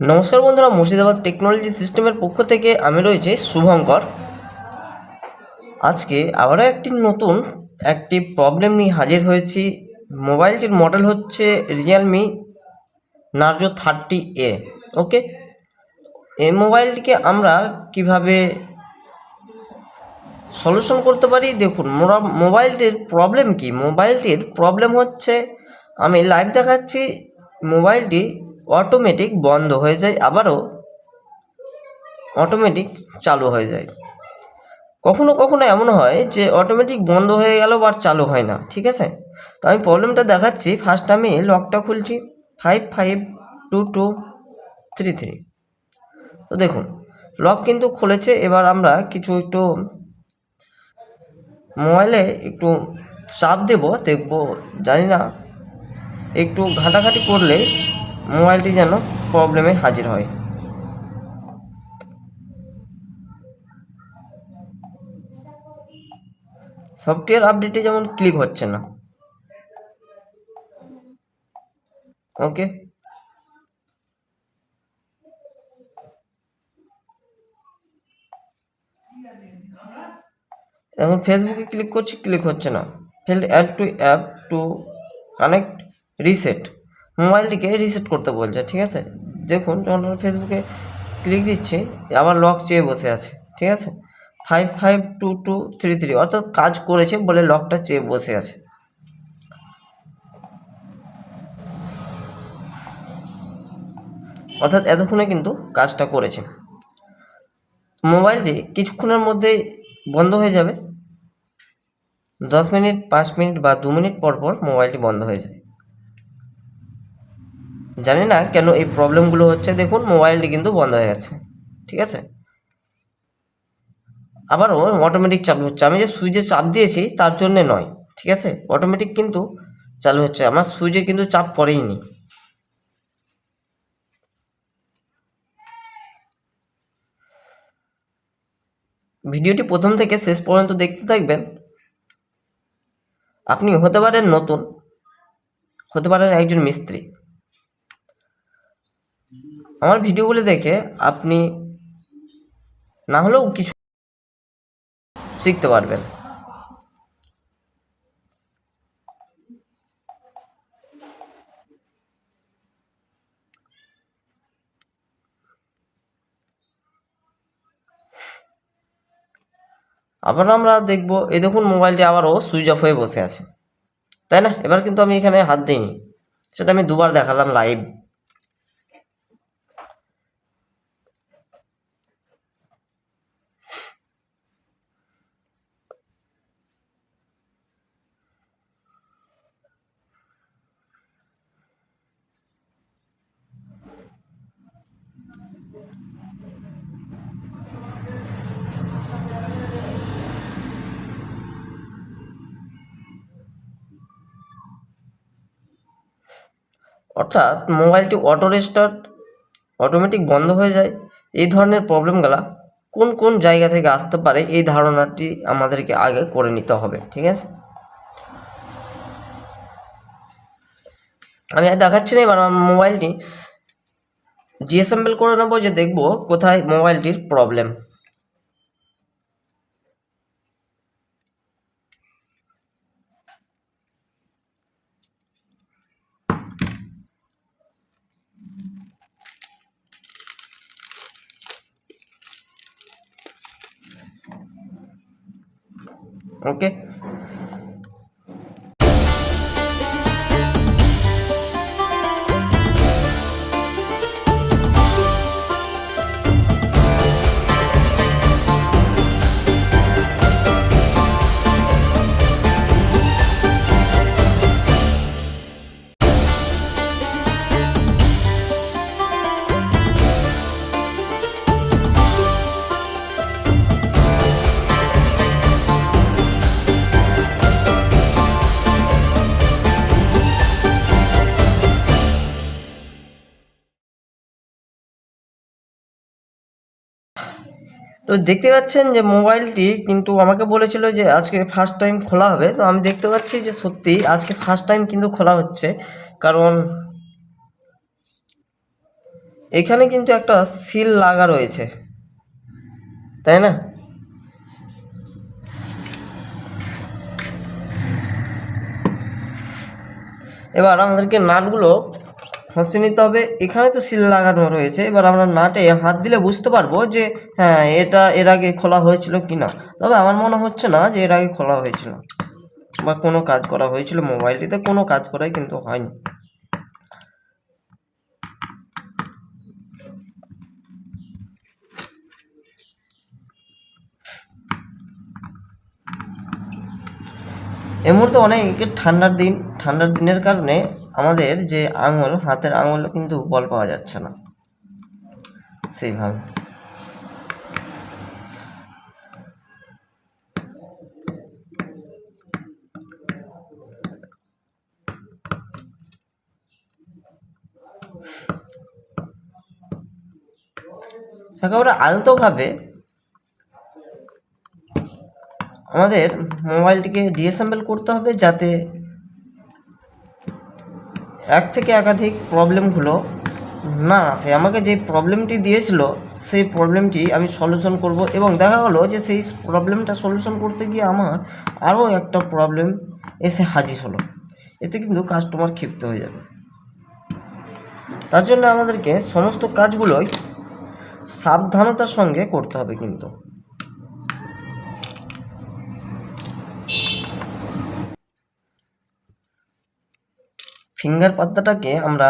নমস্কার বন্ধুরা, মুর্শিদাবাদ টেকনোলজি সিস্টেমের পক্ষ থেকে আমি রয়েছে শুভঙ্কর। আজকে আবারও একটি প্রবলেম নিয়ে হাজির হয়েছি। মোবাইলটির মডেল হচ্ছে রিয়েলমি নার্জো 30A। ওকে, এই মোবাইলটিকে আমরা কিভাবে সলিউশন করতে পারি দেখুন। মোবাইলটির প্রবলেম কি? মোবাইলটির প্রবলেম হচ্ছে, আমি লাইভ দেখাচ্ছি, মোবাইলটি অটোমেটিক বন্ধ হয়ে যায়, আবারও অটোমেটিক চালু হয়ে যায়। কখনো কখনো এমন হয় যে অটোমেটিক বন্ধ হয়ে গেল বা চালু হয় না। ঠিক আছে, তো আমি প্রবলেমটা দেখাচ্ছি। ফার্স্ট আমি লকটা খুলছি 552233। তো দেখুন লক কিন্তু খুলেছে। এবার আমরা একটু মোবাইলে চাপ দেব, দেখব, জানি না, একটু ঘাঁটাঘাঁটি করলে মোবাইলটি যেন প্রবলেমে হাজির হয়। সফটওয়্যার আপডেটে যেমন ক্লিক হচ্ছে না। ওকে, এখন ফেসবুকে ক্লিক করছি, ক্লিক হচ্ছে না। Failed add to app to connect reset, মোবাইলটিকে রিসেট করতে বলছে। ঠিক আছে, দেখুন যখন ফেসবুকে ক্লিক দিচ্ছি আবার লক চেয়ে বসে আছে। ঠিক আছে, 552233, অর্থাৎ কাজ করেছে বলে লকটা চেয়ে বসে আছে। অর্থাৎ এতক্ষণে কিন্তু কাজটা করেছে। মোবাইলটি কিছুক্ষণের মধ্যেই বন্ধ হয়ে যাবে। 10 মিনিট, 5 মিনিট বা 2 মিনিট পর পর মোবাইলটি বন্ধ হয়ে যায়। জানি না কেন এই প্রবলেমগুলো হচ্ছে। দেখুন মোবাইলটি কিন্তু বন্ধ হয়ে গেছে। ঠিক আছে, আবারও অটোমেটিক চালু হচ্ছে। আমি যে সুইচে চাপ দিয়েছি তার জন্যে নয়। ঠিক আছে, অটোমেটিক কিন্তু চালু হচ্ছে, আমার সুইচে কিন্তু চাপ পড়েইনি। ভিডিওটি প্রথম থেকে শেষ পর্যন্ত দেখতে থাকবেন। আপনি হতে পারেন নতুন, হতে পারেন একজন মিস্ত্রি। আমার ভিডিওগুলো দেখে আপনি না হলেও কিছু শিখতে পারবেন। আবার আমরা দেখব, এই দেখুন মোবাইলটি আবারও সুইচ অফ হয়ে বসে আছে, তাই না? এবার কিন্তু আমি এখানে হাত দিইনি, সেটা আমি দুবার দেখালাম লাইভ। অর্থাৎ মোবাইলটি অটো রেস্টার্ট, অটোমেটিক বন্ধ হয়ে যায়। এই ধরনের প্রবলেমগুলা কোন কোন জায়গা থেকে আসতে পারে এই ধারণাটি আমাদেরকে আগে করে নিতে হবে। ঠিক আছে, আমি আর দেখাচ্ছি না। এবার আমার মোবাইলটি ডিসঅ্যাসেম্বল করে নেবো, যে দেখব কোথায় মোবাইলটির প্রবলেম। ওকে, তো দেখতে পাচ্ছেন যে মোবাইলটি কিন্তু আমাকে বলেছিল যে আজকে ফার্স্ট টাইম খোলা হবে। তো আমি দেখতে পাচ্ছি যে সত্যি আজকে ফার্স্ট টাইম কিন্তু খোলা হচ্ছে। কারণ এখানে কিন্তু একটা সিল লাগা রয়েছে, তাই না? এবার আমাদেরকে নাটগুলো খসে নিতে হবে। এখানে তো সিল লাগানো রয়েছে, এবার আমরা নাটে হাত দিলে বুঝতে পারবো যে হ্যাঁ এটা এর আগে খোলা হয়েছিল কি না। তবে আমার মনে হচ্ছে না যে এর আগে খোলা হয়েছিল বা কোনো কাজ করা হয়েছিল। মোবাইলটিতে কোনো কাজ করাই কিন্তু হয়নি। এই মুহূর্তে অনেক ঠান্ডার দিনের কারণে আমাদের যে আঙুল, হাতের আঙুল কিন্তু বল পাওয়া যাচ্ছে না সেইভাবে। একেবারে আলতোভাবে আমাদের মোবাইলটিকে ডিসঅ্যাসেম্বল করতে হবে, যাতে এক থেকে একাধিক প্রবলেমগুলো না আসে। আমাকে যে প্রবলেমটি দিয়েছিল সেই প্রবলেমটি আমি সলিউশন করব, এবং দেখা হলো যে সেই প্রবলেমটা সলিউশন করতে গিয়ে আমার আরও একটা প্রবলেম এসে হাজির হলো। এতে কিন্তু কাস্টমার ক্ষিপ্ত হয়ে যাবে। তার জন্য আমাদেরকে সমস্ত কাজগুলোই সাবধানতার সঙ্গে করতে হবে। কিন্তু ফিঙ্গার পাতাটাকে আমরা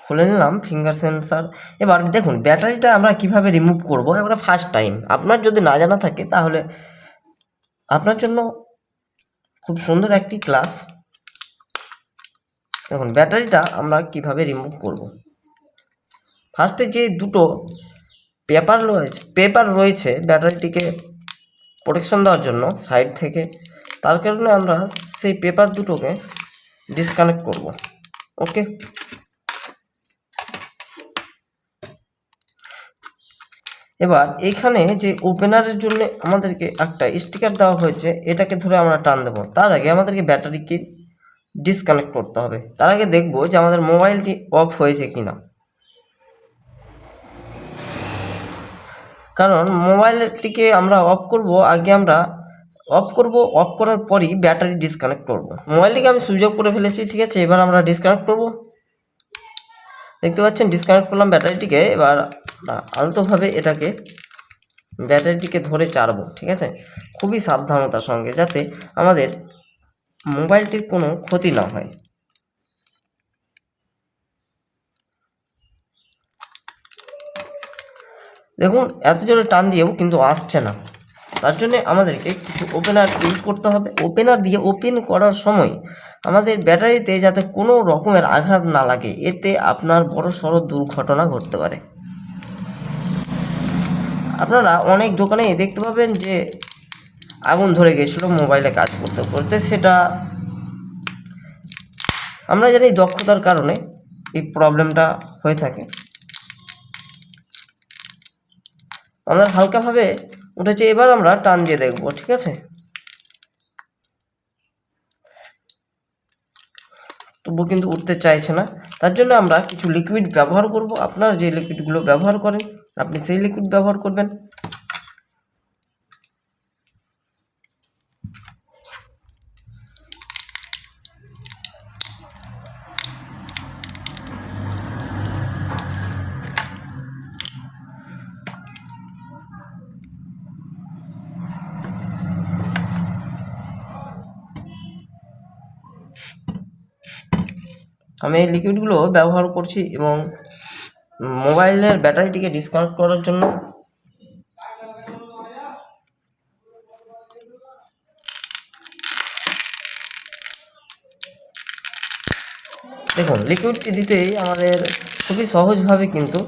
খুলে নিলাম, ফিঙ্গার সেন্সার। এবার দেখুন ব্যাটারিটা আমরা কিভাবে রিমুভ করব। এবার ফার্স্ট টাইম আপনার যদি না জানা থাকে তাহলে আপনার জন্য খুব সুন্দর একটি ক্লাস। দেখুন ব্যাটারিটা আমরা কিভাবে রিমুভ করব। ফার্স্টে যে দুটো পেপার রয়েছে ব্যাটারিটিকে প্রোটেকশন দেওয়ার জন্য সাইড থেকে, তার কারণে আমরা সেই পেপার দুটোকে ডিসকানেক্ট করব। ওকে, এবার এখানে যে ওপেনারের জন্য আমাদেরকে একটা স্টিকার দেওয়া হয়েছে, এটাকে ধরে আমরা টান দেবো। তার আগে আমাদেরকে ব্যাটারিকে ডিসকানেক্ট করতে হবে। তার আগে দেখব যে আমাদের মোবাইলটি অফ হয়েছে কিনা, কারণ মোবাইলটিকে আমরা অফ করব আগে। আমরা অফ করার পরই ব্যাটারি ডিসকানেক্ট করব। মোবাইলটিকে আমি সুইচ অফ করে ফেলেছি, ঠিক আছে। এবার আমরা ডিসকানেক্ট করব। দেখতে পাচ্ছেন ডিসকানেক্ট করলাম ব্যাটারিটিকে। এবার আলতোভাবে ব্যাটারিটিকে ধরে চাড়বো, ঠিক আছে, খুবই সাবধানতার সঙ্গে, যাতে আমাদের মোবাইলটির কোনো ক্ষতি না হয়। দেখুন এত জোরে টান দিয়েও কিন্তু আসছে না। তার জন্য আমাদেরকে কিছু ওপেনার ইউজ করতে হবে। ওপেনার দিয়ে ওপেন করার সময় আমাদের ব্যাটারিতে যাতে কোনো রকমের আঘাত না লাগে, এতে আপনার বড় সড়ো দুর্ঘটনা ঘটতে পারে। আপনারা অনেক দোকানে দেখতে পাবেন যে আগুন ধরে গেছিলো মোবাইলে কাজ করতে করতে। সেটা আমরা জানি দক্ষতার কারণে এই প্রবলেমটা হয়ে থাকে। আমাদের হালকাভাবে উঠেছে, এবার আমরা টান দিয়ে দেখব, ঠিক আছে। তবু কিন্তু উঠতে চাইছে না। তার জন্য আমরা কিছু লিকুইড ব্যবহার করব। আপনার যে লিকুইডগুলো ব্যবহার করেন আপনি সেই লিকুইড ব্যবহার করবেন। আমি এই লিকুইডগুলো ব্যবহার করছি, এবং মোবাইলের ব্যাটারিটিকে ডিসকানেক্ট করার জন্য দেখুন লিকুইডটি দিতেই আমাদের খুবই সহজভাবে কিন্তু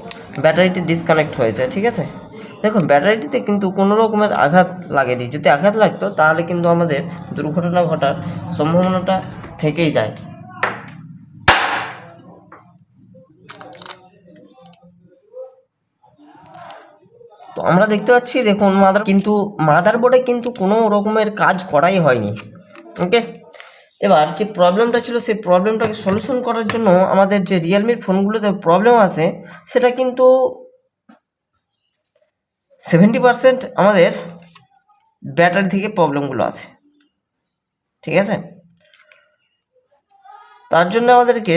ব্যাটারিটি ডিসকানেক্ট হয়েছে, ঠিক আছে। দেখুন ব্যাটারিটিতে কিন্তু কোনো রকমের আঘাত লাগেনি। যদি আঘাত লাগতো তাহলে কিন্তু আমাদের দুর্ঘটনা ঘটার সম্ভাবনাটা থেকেই যায়। তো আমরা দেখতে পাচ্ছি দেখুন মাদারবোর্ডে কিন্তু কোনো রকমের কাজ করাই হয়নি। ওকে, এবার যে প্রবলেমটা ছিল সেই প্রবলেমটাকে সলিউশন করার জন্য আমাদের যে রিয়েলমির ফোনগুলোতে প্রবলেম আছে সেটা কিন্তু 70% আমাদের ব্যাটারি থেকে প্রবলেমগুলো আছে, ঠিক আছে। তার জন্য আমাদেরকে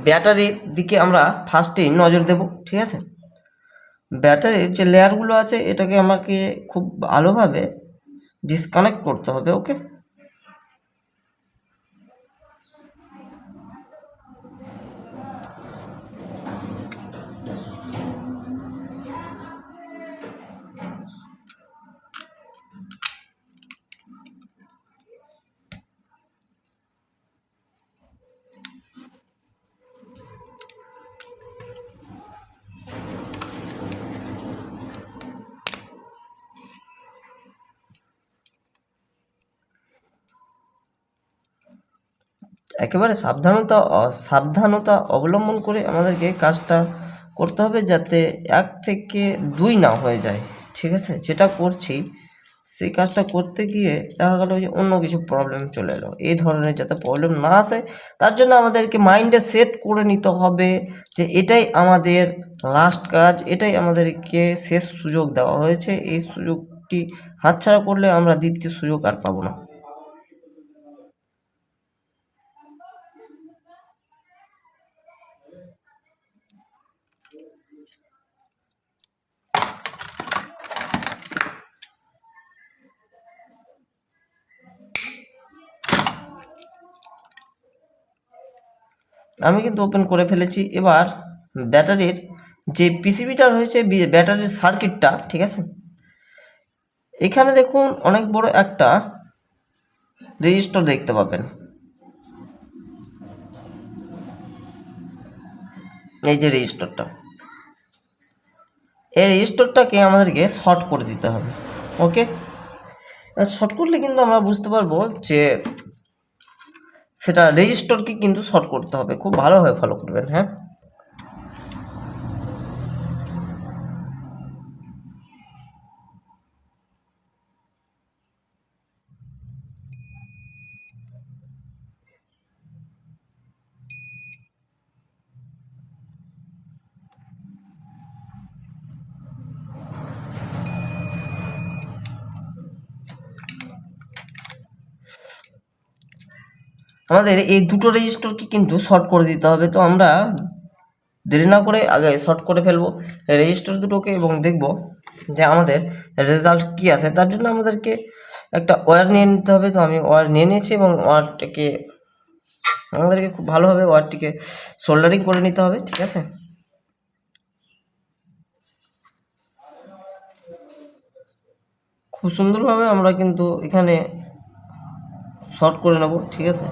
ব্যাটারির দিকে আমরা ফার্স্টেই নজর দেব, ঠিক আছে। ব্যাটারির যে লেয়ারগুলো আছে এটাকে আমাকে খুব ভালোভাবে ডিসকানেক্ট করতে হবে, ওকে। একেবারে সাবধানতা অবলম্বন করে আমাদেরকে কাজটা করতে হবে যাতে 1 থেকে 2 না হয়ে যায়, ঠিক আছে। যেটা করছি সেই কাজটা করতে গিয়ে দেখা গেল যে অন্য কিছু প্রবলেম চলে এলো, এই ধরনের যাতে প্রবলেম না আসে তার জন্য আমাদেরকে মাইন্ডে সেট করে নিতে হবে যে এটাই আমাদের লাস্ট কাজ, এটাই আমাদেরকে শেষ সুযোগ দেওয়া হয়েছে, এই সুযোগটি হাতছাড়া করলে আমরা দ্বিতীয় সুযোগ আর পাবো না। আমি কিন্তু ওপেন করে ফেলেছি। এবার ব্যাটারির যে পিসিবিটা রয়েছে, ব্যাটারির সার্কিটটা, ঠিক আছে, এখানে দেখুন অনেক বড় একটা রেজিস্টার দেখতে পাবেন, এই যে রেজিস্টারটা, এই রেজিস্টারটাকে আমাদেরকে শর্ট করে দিতে হবে, ওকে। শর্ট করলে কিন্তু আমরা বুঝতে পারবো যে সেটা রেজিস্টারকে কিন্তু শর্ট করতে হবে, খুব ভালোভাবে ফলো করবেন, হ্যাঁ। আমাদের এই দুটো রেজিস্টারকে কিন্তু শর্ট করে দিতে হবে, তো আমরা দেরি না করে আগে শর্ট করে ফেলবো রেজিস্টার দুটোকে এবং দেখব যে আমাদের রেজাল্ট কি আসে। তার জন্য আমাদেরকে একটা ওয়্যার নিয়ে নিতে হবে, তো আমি ওয়্যার নিয়ে নিয়েছি এবং ওয়্যারটাকে আমাদেরকে খুব ভালোভাবে ওয়্যারটিকে সোল্ডারিং করে নিতে হবে, ঠিক আছে। খুব সুন্দরভাবে আমরা কিন্তু এখানে শর্ট করে নেব, ঠিক আছে।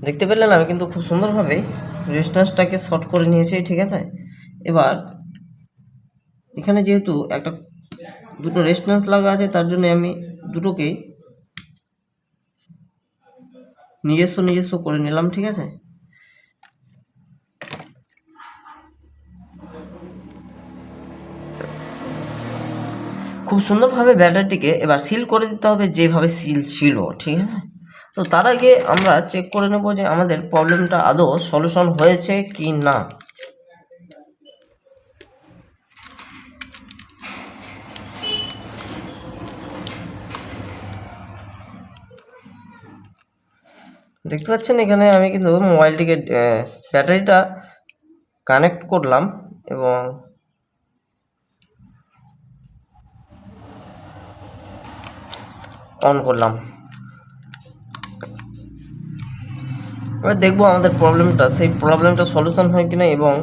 দেখতে পেলেন আমি কিন্তু খুব সুন্দরভাবে রেজিস্ট্যান্সটাকে শর্ট করে নিয়েছি, ঠিক আছে। এবার এখানে যেহেতু দুটো রেজিস্ট্যান্স লাগা আছে তার জন্য আমি দুটোকেই নিজস্ব করে নিলাম, ঠিক আছে। খুব সুন্দরভাবে ব্যাটারিটিকে এবার সিল করে দিতে হবে যেভাবে সিল ছিল, ঠিক আছে। তো তার আগে আমরা চেক করে নেব যে আমাদের প্রবলেমটা আদৌ সলিউশন হয়েছে কি না। দেখতে পাচ্ছেন এখানে আমি কিন্তু মোবাইলটিকে ব্যাটারিটা কানেক্ট করলাম এবং অন করলাম। এবার দেখবো আমাদের সেই প্রবলেমটা সলিউশন হয় কিনা, এবং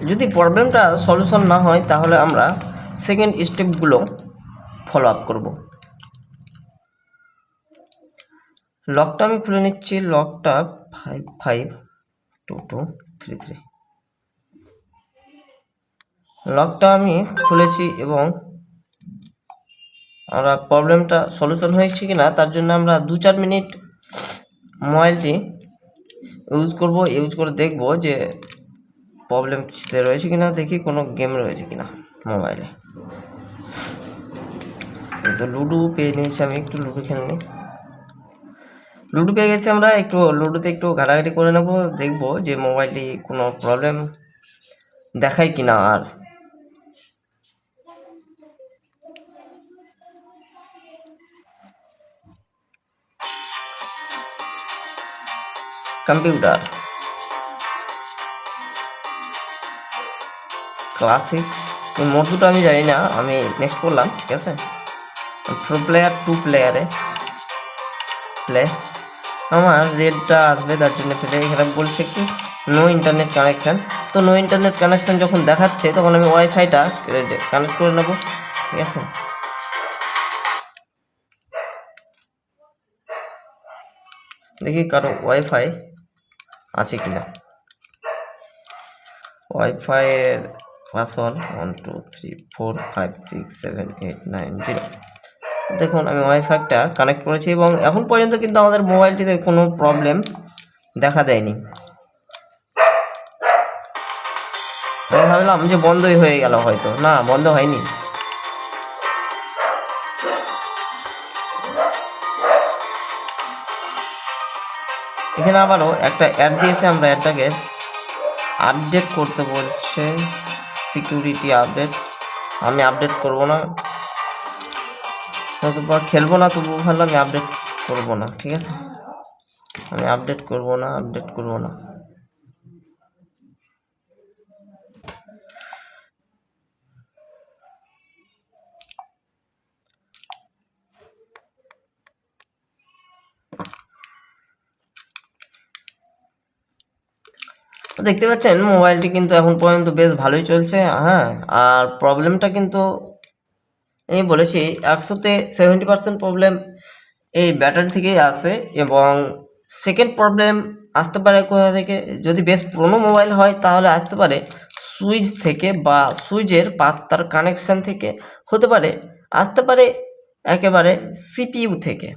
যদি প্রবলেমটা সলিউশন না হয় তাহলে আমরা সেকেন্ড স্টেপগুলো ফলো আপ করব। লকটা আমি খুলে নিচ্ছি, লকটা 552233। লকটা আমি খুলেছি এবং আমরা প্রবলেমটা সলিউশন হয়েছে কি না তার জন্য আমরা 2-4 মিনিট মোবাইলটি ইউজ করে দেখব যে প্রবলেম কিছুতে রয়েছে কিনা, দেখি কোনো গেম রয়েছে কিনা মোবাইলে। তো লুডো পেয়ে নিয়েছি, আমি একটু লুডো খেলে নিই। লুডো পেয়ে গেছি, আমরা একটু লুডোতে একটু ঘাটাঘাটি করে নেব, দেখব যে মোবাইলটি কোনো প্রবলেম দেখায় কিনা। আর কম্পিউটার ক্লাসিক মোড দুটো আমি জানি না, আমি নেক্সট করলাম। ঠিক আছে, 4 প্লেয়ার 2 প্লেয়ারে প্লে আমার রেডটা আসবে, তার জন্য প্লে। এখানে বলছে কি নো ইন্টারনেট কানেকশান। তো নো ইন্টারনেট কানেকশান যখন দেখাচ্ছে তখন আমি ওয়াইফাইটা কানেক্ট করে নেব। ঠিক আছে, দেখি কারো ওয়াইফাই আছে কিনা। ওয়াইফাইয়ের পাসওয়ার্ড 1 2 3 4 5 6 7 8 9 0। দেখুন আমি ওয়াইফাইটা কানেক্ট করেছি এবং এখন পর্যন্ত কিন্তু আমাদের মোবাইলটিতে কোনো প্রবলেম দেখা দেয়নি। আমি ভাবলাম যে বন্ধই হয়ে গেল, হয়তো না, বন্ধ হয়নি। এখানে আবারও একটা অ্যাড দিয়েছে, আমরা অ্যাডটাকে আপডেট করতে বলছে, সিকিউরিটি আপডেট। আমি আপডেট করব না, নতুবা খেলবো না, তবু ভাবলাম আমি আপডেট করব না। ঠিক আছে, আমি আপডেট করব না। দেখতে পাচ্ছেন মোবাইলটি কিন্তু এখন পর্যন্ত বেশ ভালোই চলছে। হ্যাঁ, আর প্রবলেমটা কিন্তু আমি বলেছি 100-তে 70% প্রবলেম এই ব্যাটারি থেকেই আসে, এবং সেকেন্ড প্রবলেম আসতে পারে কোথা থেকে, যদি বেশ পুরনো মোবাইল হয় তাহলে আসতে পারে সুইচ থেকে, বা সুইচের পাতার কানেকশান থেকে হতে পারে, আসতে পারে একেবারে সিপিইউ থেকে।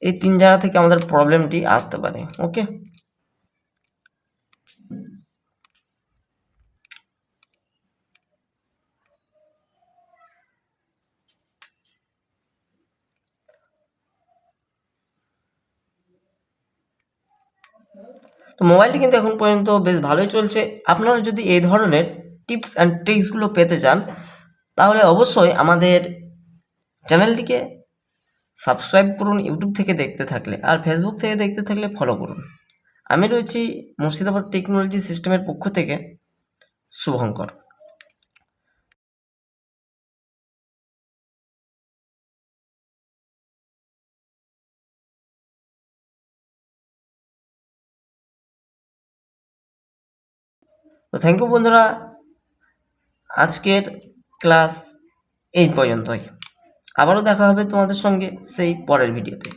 এই 3 জায়গা থেকে আমাদের প্রবলেমটি আসতে পারে। ওকে, তো মোবাইলটি কিন্তু এখন পর্যন্ত বেশ ভালোই চলছে। আপনারা যদি এই ধরনের টিপস অ্যান্ড ট্রিক্সগুলো পেতে চান তাহলে অবশ্যই আমাদের চ্যানেলটিকে সাবস্ক্রাইব করুন ইউটিউব থেকে দেখতে থাকলে, আর ফেসবুক থেকে দেখতে থাকলে ফলো করুন। আমি রয়েছি মুর্শিদাবাদ টেকনোলজি সিস্টেমের পক্ষ থেকে, শুভঙ্কর। তো থ্যাংক ইউ বন্ধুরা, আজকের ক্লাস এই পর্যন্তই। আবারও দেখা হবে তোমাদের সঙ্গে সেই পরের ভিডিওতে।